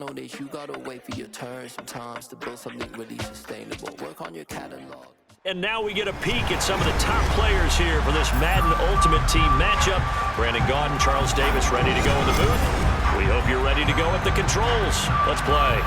Know this, you gotta wait for your turn sometimes to build something really sustainable. Work on your catalog. And now we get a peek at some of the top players here for this Madden Ultimate Team matchup. Brandon Gaudin, Charles Davis ready to go in the booth. We hope you're ready to go at the controls. Let's play.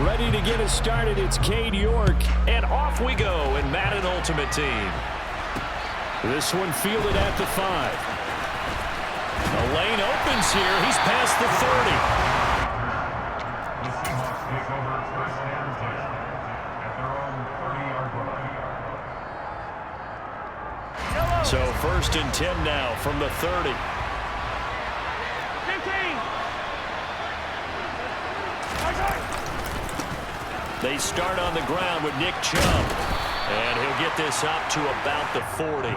Ready to get us started, it's Cade York, and off we go in Madden Ultimate Team. This one fielded at the 5. The lane opens here. He's past the 30. So 1st and 10 now from the 30. They start on the ground with Nick Chubb, and he'll get this up to about the 40.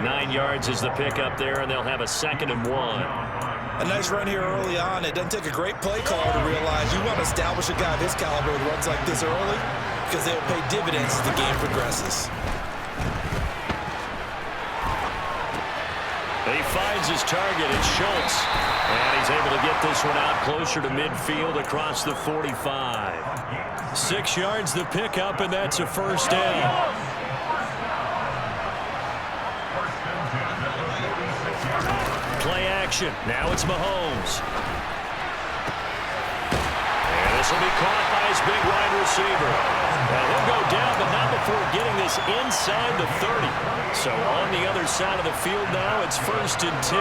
9 yards is the pickup there, and they'll have a 2nd and 1. A nice run here early on. It doesn't take a great play caller to realize you want to establish a guy of his caliber who runs like this early because they will pay dividends as the game progresses. He finds his target, it's Schultz, and he's able to get this one out closer to midfield across the 45. 6 yards the pickup, and that's a 1st down. Play action. Now it's Mahomes. And this will be caught by his big wide receiver. And he'll go down, but not before getting this inside the 30. So on the other side of the field now, it's 1st and 10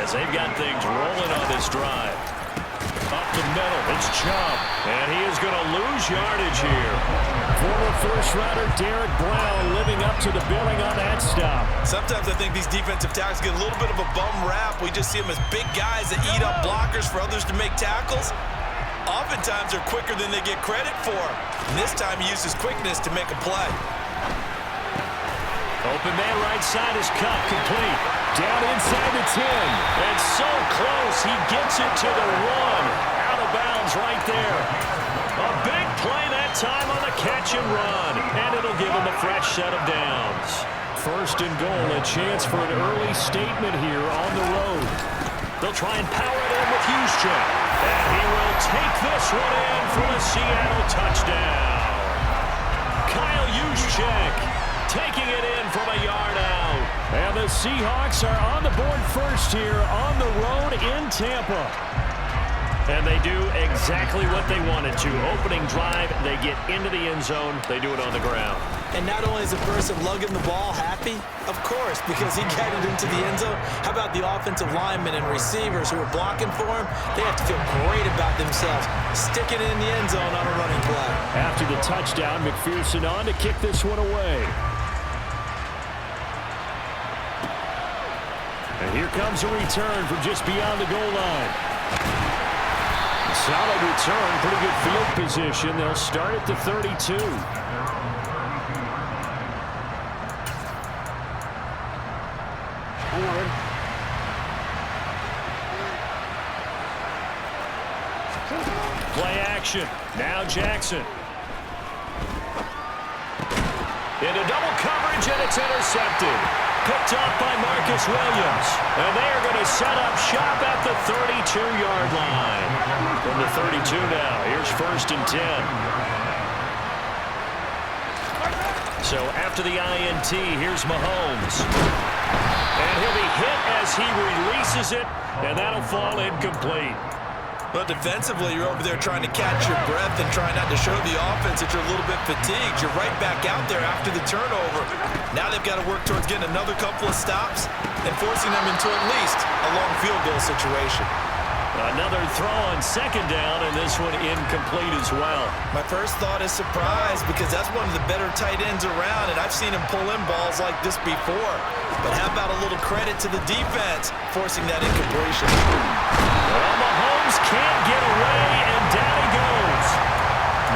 as they've got things rolling on this drive. Up the middle, it's Chubb, and he is going to lose yardage here. Former first-rounder Derek Brown living up to the billing on that stop. Sometimes I think these defensive tackles get a little bit of a bum rap. We just see them as big guys that eat up blockers for others to make tackles. Oftentimes they're quicker than they get credit for. And this time he uses quickness to make a play. Open man right side is cut, complete. Down inside the 10. And so close, he gets it to the 1. Out of bounds right there. A big play that time on the catch and run. And it'll give him a fresh set of downs. 1st and goal, a chance for an early statement here on the road. They'll try and power it in with Juszczyk. And he will take this one in for a Seattle touchdown. Kyle Juszczyk taking it in from a yard out. And the Seahawks are on the board first here on the road in Tampa. And they do exactly what they wanted to. Opening drive, they get into the end zone. They do it on the ground. And not only is the person lugging the ball happy, of course, because he got it into the end zone. How about the offensive linemen and receivers who are blocking for him? They have to feel great about themselves, sticking it in the end zone on a running play. After the touchdown, McPherson on to kick this one away. And here comes a return from just beyond the goal line. Solid return, pretty good field position. They'll start at the 32. Play action. Now Jackson. Into double coverage, and it's intercepted. Picked up by Marcus Williams. And they are going to set up shop at the 32-yard line. From the 32 now, here's 1st and 10. So after the INT, here's Mahomes. And he'll be hit as he releases it, and that'll fall incomplete. But defensively, you're over there trying to catch your breath and trying not to show the offense that you're a little bit fatigued. You're right back out there after the turnover. Now they've got to work towards getting another couple of stops and forcing them into at least a long field goal situation. Another throw on second down, and this one incomplete as well. My first thought is surprise because that's one of the better tight ends around, and I've seen him pull in balls like this before. But how about a little credit to the defense forcing that incompletion? Well, Mahomes can't get away, and down he goes.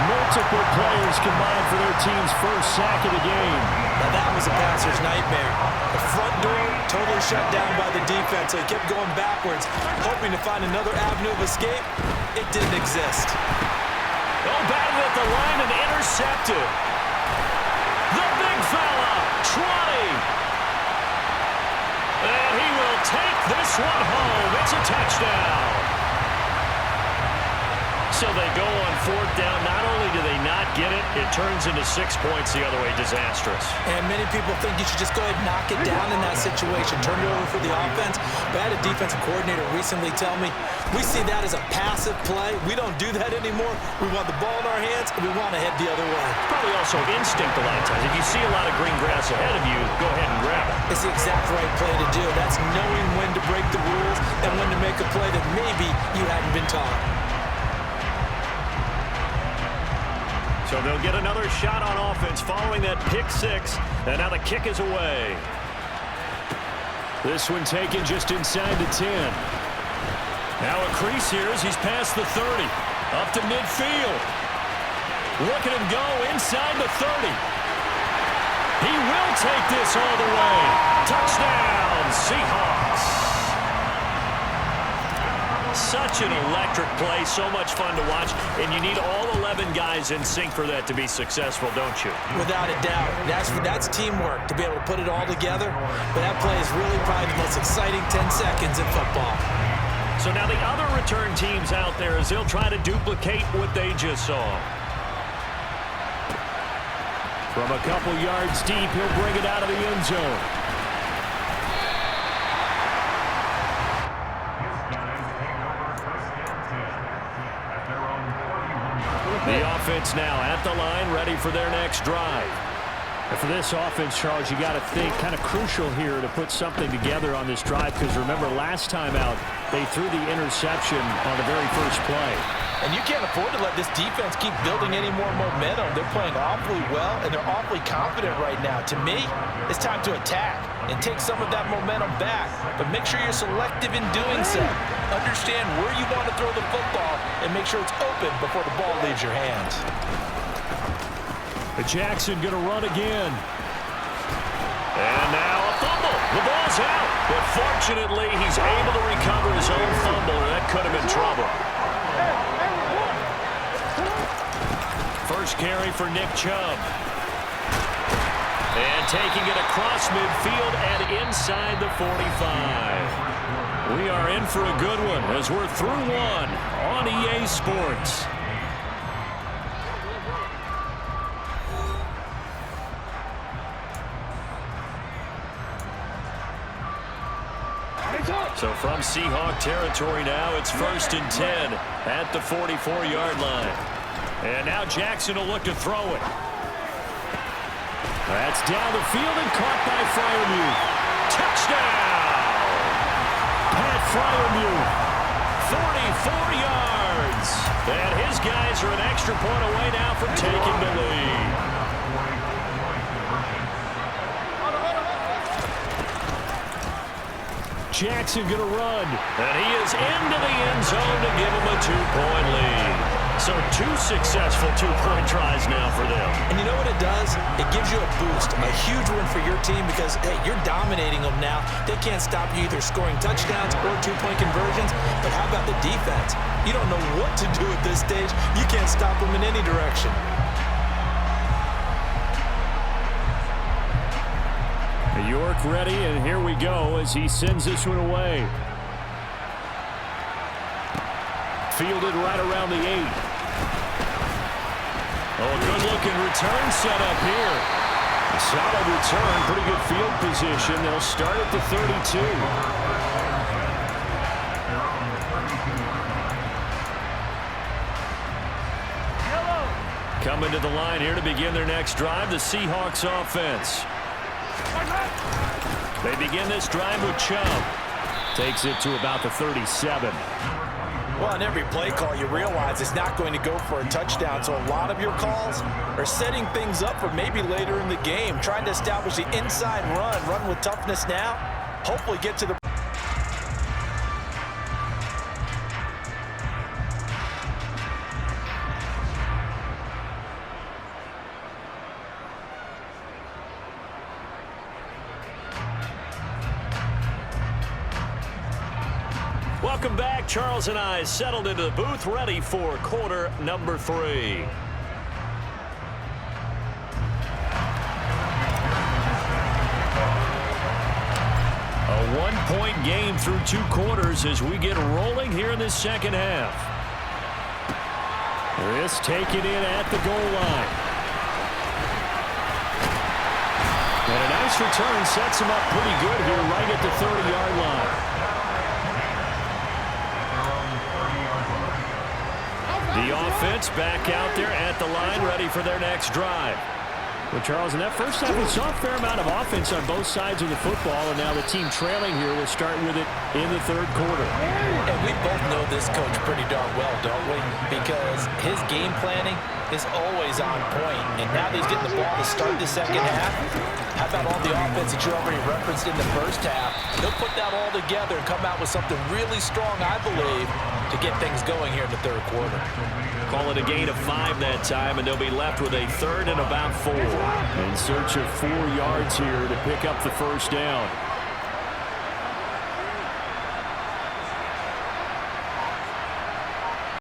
Multiple players combined for their team's first sack of the game. Now that was a passer's nightmare. The front door totally shut down by the defense, so he kept going backwards, hoping to find another avenue of escape. It didn't exist. Oh, batted at the line and intercepted. The big fella, 20. And he will take this one home. It's a touchdown. So they go on fourth down. Not only do they not get it, it turns into 6 points the other way. Disastrous. And many people think you should just go ahead and knock it down in that situation. Turn it over for the offense. But I had a defensive coordinator recently tell me, we see that as a passive play. We don't do that anymore. We want the ball in our hands, and we want to head the other way. Probably also instinct a lot of times. If you see a lot of green grass ahead of you, go ahead and grab it. It's the exact right play to do. That's knowing when to break the rules and when to make a play that maybe you hadn't been taught. So they'll get another shot on offense following that pick six, and now the kick is away. This one taken just inside the 10. Now a crease here as he's past the 30. Up to midfield. Look at him go inside the 30. He will take this all the way. Touchdown, Seahawks. Such an electric play, so much fun to watch, and you need all 11 guys in sync for that to be successful, don't you? Without a doubt. That's teamwork to be able to put it all together, but that play is really probably the most exciting 10 seconds in football. So now the other return teams out there as they'll try to duplicate what they just saw. From a couple yards deep, he'll bring it out of the end zone. The offense now at the line, ready for their next drive. And for this offense, Charles, you got to think kind of crucial here to put something together on this drive because remember last time out, they threw the interception on the very first play. And you can't afford to let this defense keep building any more momentum. They're playing awfully well, and they're awfully confident right now. To me, it's time to attack and take some of that momentum back. But make sure you're selective in doing so. Understand where you want to throw the football and make sure it's open before the ball leaves your hands. Jackson going to run again. And now a fumble. The ball's out. But fortunately, he's able to recover his own fumble, and that could have been trouble. First carry for Nick Chubb. And taking it across midfield and inside the 45. We are in for a good one as we're through one on EA Sports. So from Seahawk territory now, it's 1st and 10 at the 44-yard line. And now Jackson will look to throw it. That's down the field and caught by Freiermuth. Touchdown! Pat Freiermuth. 44 yards. And his guys are an extra point away now from taking the lead. Jackson going to run. And he is into the end zone to give him a 2-point lead. So 2 successful 2-point tries now for them. And you know what it does? It gives you a boost, a huge win for your team because, hey, you're dominating them now. They can't stop you either scoring touchdowns or 2-point conversions. But how about the defense? You don't know what to do at this stage. You can't stop them in any direction. York ready, and here we go as he sends this one away. Fielded right around the 8. Oh, good-looking return set up here. Solid return, pretty good field position. They'll start at the 32. Coming to the line here to begin their next drive, the Seahawks offense. They begin this drive with Chubb. Takes it to about the 37. Well, on every play call, you realize it's not going to go for a touchdown, so a lot of your calls are setting things up for maybe later in the game, trying to establish the inside run with toughness now, hopefully get to the... Welcome back. Charles and I settled into the booth, ready for quarter number 3. A one-point game through 2 quarters as we get rolling here in this second half. This taken in at the goal line. And a nice return sets him up pretty good here right at the 30-yard line. The offense back out there at the line, ready for their next drive. Well, Charles, in that first half, we saw a fair amount of offense on both sides of the football, and now the team trailing here will start with it in the third quarter. And we both know this coach pretty darn well, don't we? Because his game planning is always on point, and now that he's getting the ball to start the second half, how about all the offense that you already referenced in the first half? He'll put that all together and come out with something really strong, I believe, to get things going here in the third quarter. Call it a gain of 5 that time, and they'll be left with a third and about 4. In search of 4 yards here to pick up the first down.